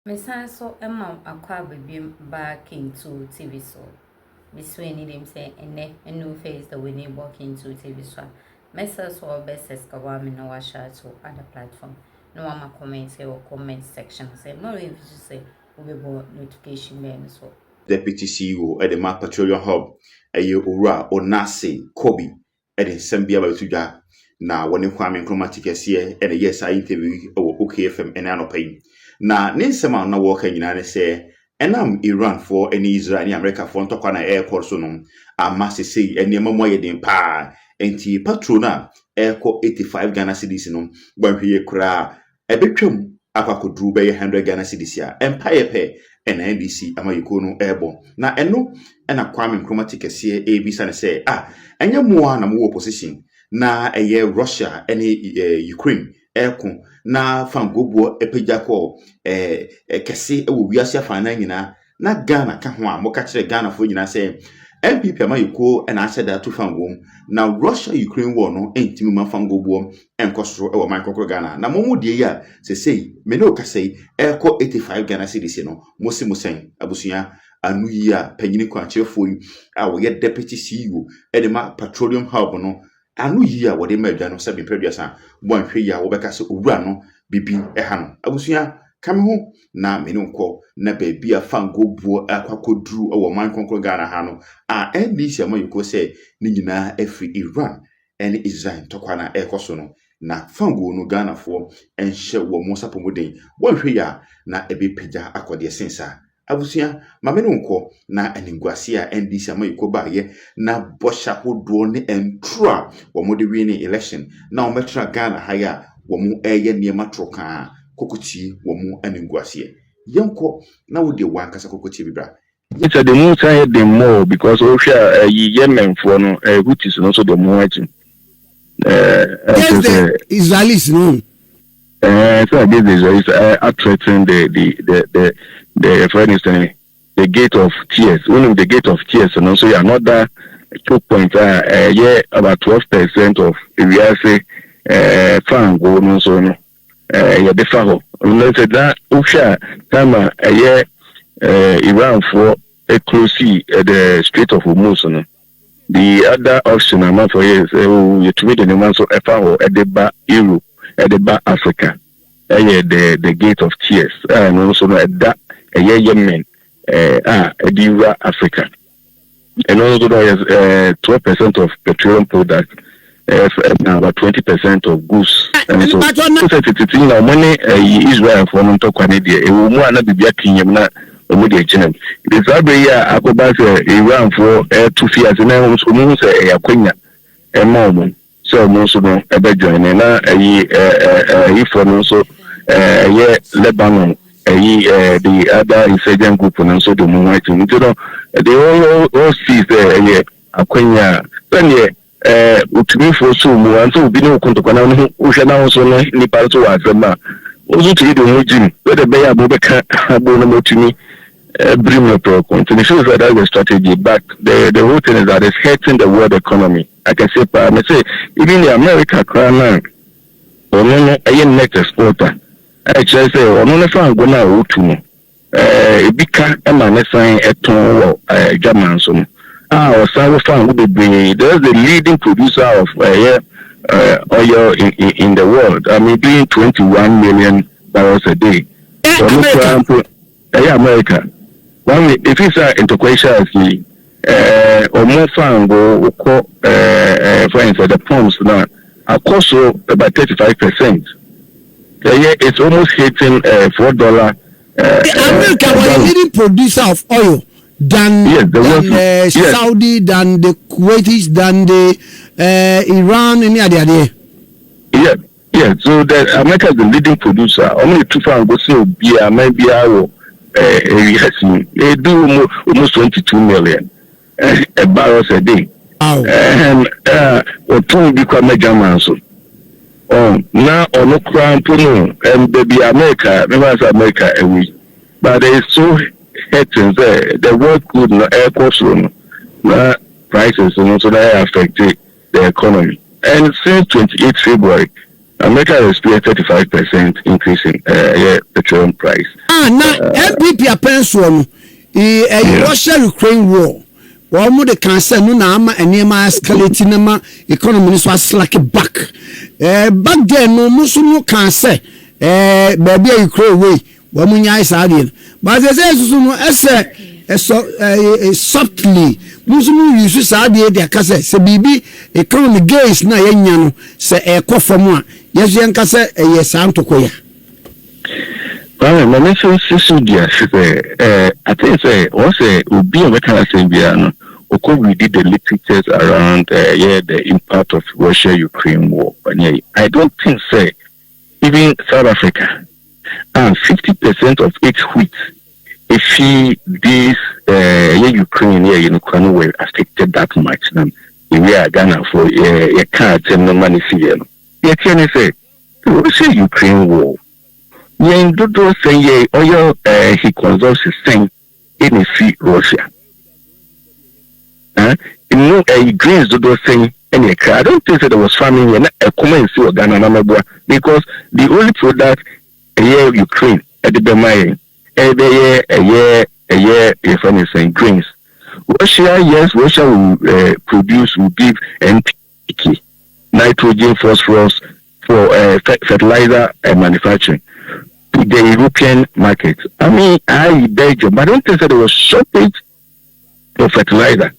Mesan so Emma akwa bibim back into TV so. This way need him say and no face the winning back into TV so. Message so best as kawami no washa to other platform. No ama comment say or comment section say more if you say we be notification ben so. Deputy CEO at the Mark Petroleum Hub, a Ura or Nasi Kobe at the Sambia Batuja. Now, when you come in chromatic here, and yes, I interview or OKFM and Anopay. Now, Ninsama no working in say, and I'm Iran for any Israeli America for Tokana airport sonum. I must say, and Yamamoy din pa, and T Patrona, airco 85 Ghana cedis when we cry a bitrum. Apa could drew by 100 Ghana cedis ya, Empire pay. And NDC amayikono airborne. Na eno ena kwame chromatic here ABC and say and your more na more opposition na Russia any Ukraine aircon na fangobo epejako kese ewo wiase afana nyina na Ghana ka ho a mo ka kire Ghana fo nyina say MPP amayiko and I said that to fangom na Russia Ukraine war no entimi ma fangobo enkosoro ewo man kokoro Ghana na momo die ya say me no ka say eko 85 Ghana cedis no mosi musen abusuya anu yi a panyini kwanchefo yi a wo ye deputy CEO edema petroleum hub no anu yi a wo de madwa no sabi producer bon hwe yi a wo beka se owura no bibi eha no abusuya kame ho na me no nko na ba bia fango buo akwakoduru ewo man kokoro Ghana ha no a NDC amayiko say ni nyina afri Iran and Israel tokwana ekoso no na fango no Ghana fo enhye wo mo sapomoden wonhwe ya na ebepeja akode sensa abusia mameno nko na aningwase a NDC amayiko baaye na bosha hodo ne entra wo mo de winning election na wo metra Ghana haya wo mo eye niema troka kokuti wo mo aningwase yenko na wo de wankasa kokuti bibra. It's the more time the more because Russia Yemen for no which is also the more yes, the Israelis no. So the Israelis are threatening the for instance the gate of tears. One of the gate of tears and also another 2 point about 12% of area say fan go no so no the faho. Let's say that Russia time Iran for a close the Strait of Hormuz no. The other option I'm for is you to meet the man so FAO at the bar Europe at the bar Africa. The gate of tears and also at that Yemen at the Africa. And also there is 12% of petroleum products now about 20% of goods. And so it's money Israel for non to Canada. It will more not be a this year, I go back to Iran for 2 years and then almost a queen a moment. So, most of them ever join and if also Lebanon, the other insurgent group and also the movement. You know, they all see the a queen. Then, to me for so more, and so we know Contocana, Ocean also Nepal to Azama. Also to the region, where the Bay Abubaka Abono to me. Bring a pro point. And it shows that that's the strategy. But the whole thing is that it's hurting the world economy. I can say, even the America crown, or no, a net exporter. I just say, or no, I'm going to go to Bika, and my sign at Tom Germanson. Or some fan would be there's the leading producer of oil in the world. I mean, doing 21 million barrels a day. So, America. One, if it's integration, or more fan go, for instance, the pumps now, are cost about 35%. It's almost hitting $4. America was a leading producer of oil than Saudi, than the Kuwaitis, than the Iran, any other. Yeah. So that America is the leading producer. Only 2 fan go see beer, maybe they do almost 22 million barrels a day. And what will become a German so. Now on no crown puno and baby America, never America a week. But they so hurting there. The world could no air cost room prices and also that affected the economy. And since 28 February, America has experienced 35% increase in petroleum petroleum price. Now MPP appearance one Russia Ukraine war. One more the cancer no na ama enema escalating na economy so slack back. Back then no musu no cancer baby Ukraine way. One mo nyai sa dey. But they say so no softly musu no use sa dey dey kase se bibi economy gains na yenya no se ekofam a yesu yenka se sa ntokoya. Well, my mention Cecilia, I think also will be a mechanism we did the literatures around the impact of Russia-Ukraine war. But I don't think even South Africa 50% of its wheat, if this Ukraine were affected that much, we are Ghana for a card and no money. You can say Russia-Ukraine war. Yen dodo say oil he consumes saying in a free Russia. Greens dodo saying any I don't think that there was farming in a common see Ghana Namabua because the only product a year Ukraine at the Bemaye a year if I'm saying greens. Russia, yes, Russia will produce, will give NPK, nitrogen, phosphorus for fertilizer manufacturing. The European market. I mean, Belgium, but I don't think that there was shortage of fertilizer.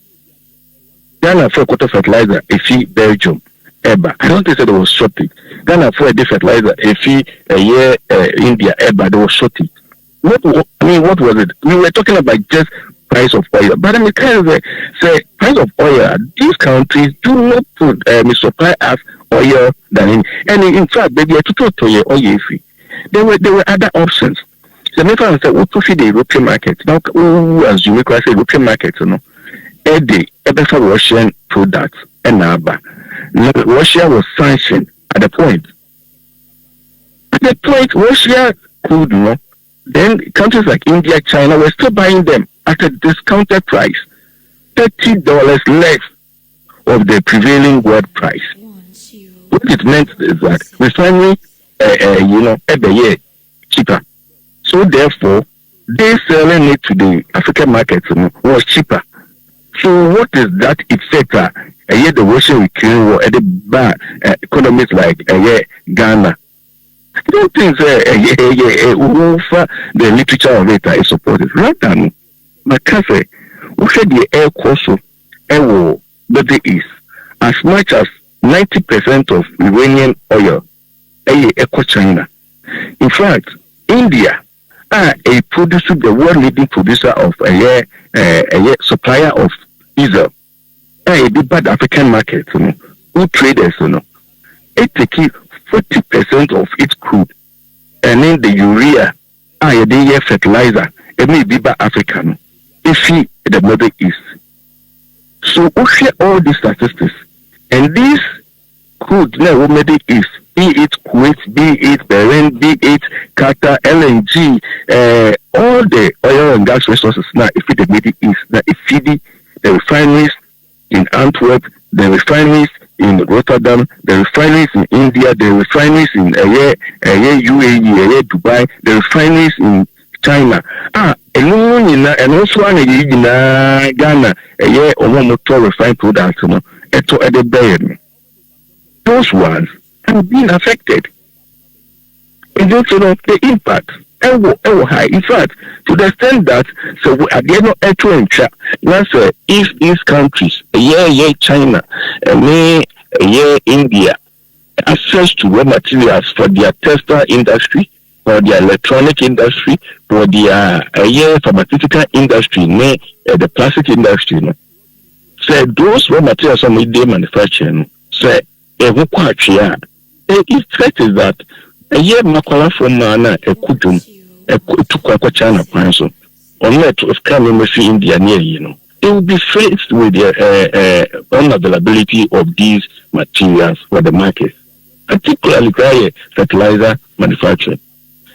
Ghana for quarter fertilizer, if Belgium, Eba. I don't think that there was shortage. Ghana for a fertilizer, if India, Eba, there was shortage. What was it? We were talking about just price of oil, but I mean, kind of say price of oil. These countries do not supply us oil than in fact, baby, I told you oil free. There were other options. So never said we push the European market. Now as you say European market, for Russian products and Russia was sanctioned at the point. At the point Russia could then countries like India, China were still buying them at a discounted price, $30 less of the prevailing world price. What it meant is that refinery every year cheaper. So therefore, they selling it to the African market was cheaper. So what is that effect? The Russia-Ukraine war at the bad economies like Ghana. I don't think the literature of it is supported. Rather, Macase, we said the air course but there is as much as 90% of Iranian oil. Eco China. In fact, India are a producer, the world leading producer of a supplier of diesel. A bad African market, who traders, it take 40% of its crude, and then the urea, the fertilizer, it may be by African. If the Middle East. So we share all these statistics, and this crude now Middle East. Be it Kuwait, be it Bahrain, be it Qatar, LNG, all the oil and gas resources now, if it the Middle East, now if the refineries in Antwerp, the refineries in Rotterdam, the refineries in India, the refineries in UAE, Dubai, the refineries in China. And also in Ghana, motor refined products, those ones have been affected. And also the impact high. In fact, to the extent that so at the end of if these countries, China, India, access to raw materials for their textile industry, for their electronic industry, for their pharmaceutical industry, the plastic industry, so those raw materials some they manufacture, so the effect is that a year Makola from Mana, a Kudum, a China Panso, or not of Kamasi India near, they will be faced with the unavailability of these materials for the market, particularly fertilizer manufacturing.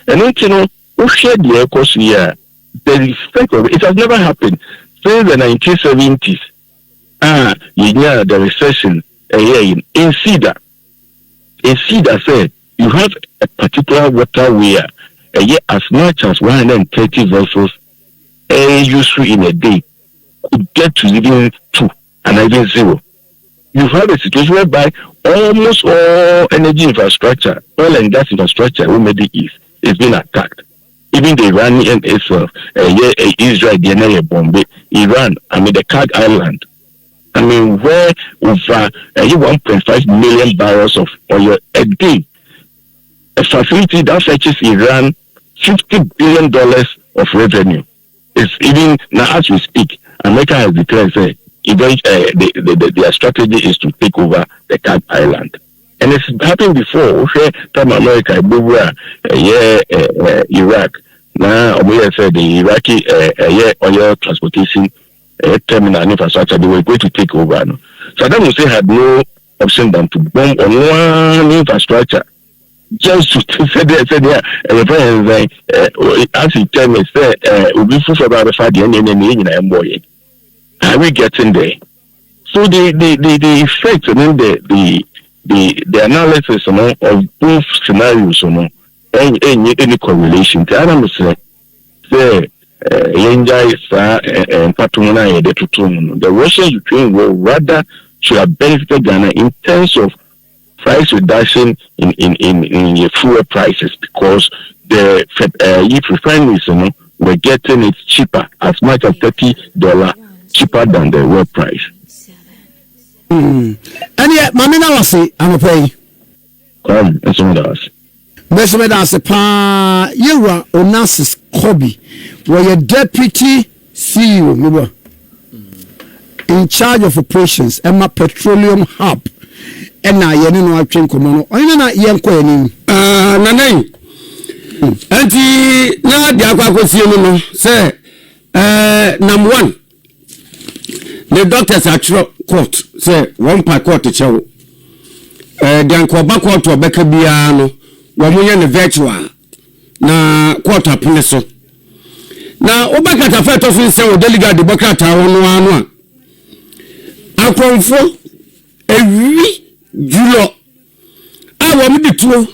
And then, who shared the course here, the effect of it has never happened since the 1970s. The recession in Cedar. In Cedar said you have a particular water where as much as 130 vessels useful in a day could get to even 2 and even 0. You have a situation whereby almost all energy infrastructure, oil and gas infrastructure in the Middle East is being attacked. Even the Iranian itself, Israel, the Bombay, Iran, the Kurd Island. Where over 1.5 million barrels of oil a day, a facility that fetches Iran $50 billion of revenue. It's even now as we speak, America has declared that their strategy is to take over the Kurd Island. And it's happened before. Time America, Iraq. Now we have said the Iraqi oil transportation terminal infrastructure, they were going to take over. No? Saddam Hussein had no option than to bomb on one infrastructure. Just to say as he tells me, are we getting there? So the effect, the analysis of both scenarios, any correlation. The Russian-Ukraine war rather should have benefited Ghana in terms of price reduction in fuel prices, because the refineries were getting it cheaper, as much as $30 cheaper than the world price. And yet, Mamina was say, I'm a pay. Come, and some of us. Bessimeda se pa Yewa Onassis Kobe, were your deputy CEO, in charge of operations, Emma Petroleum Hub. And now you know I train common. I know not young coin. Nanay. Auntie, now the aqua say, number 1. The doctors at court say 1 per quarter chow. Then call back court to Becca Biano. Wamunya virtual na quarter peso na obaka ta feto so se o delegate de boka ta wono anu akonfo ewi julo awo mi dituo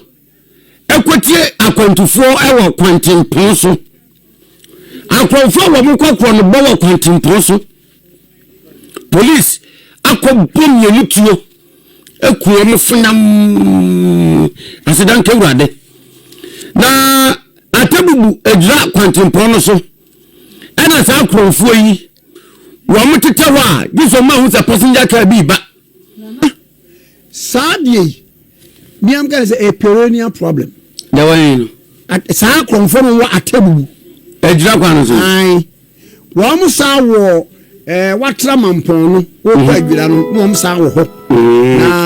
ekotie akontufo ewo kwantimpon so akonfo wo mu kokro no bo kwantimpon so police akobom ye nituo ekuo mu funam asidan kewrade na atabubu ejra kwantimpon no so ena sa akrofo yi wo mutete ho a giso ma hu sa passenger car bi ba sadly me am going to say a perennial problem. The way sa akrofo no wa atabubu ejra kwan no so ai wo mu sa wo watra mampon no wo kwa adwira no wo mu sa wo ho na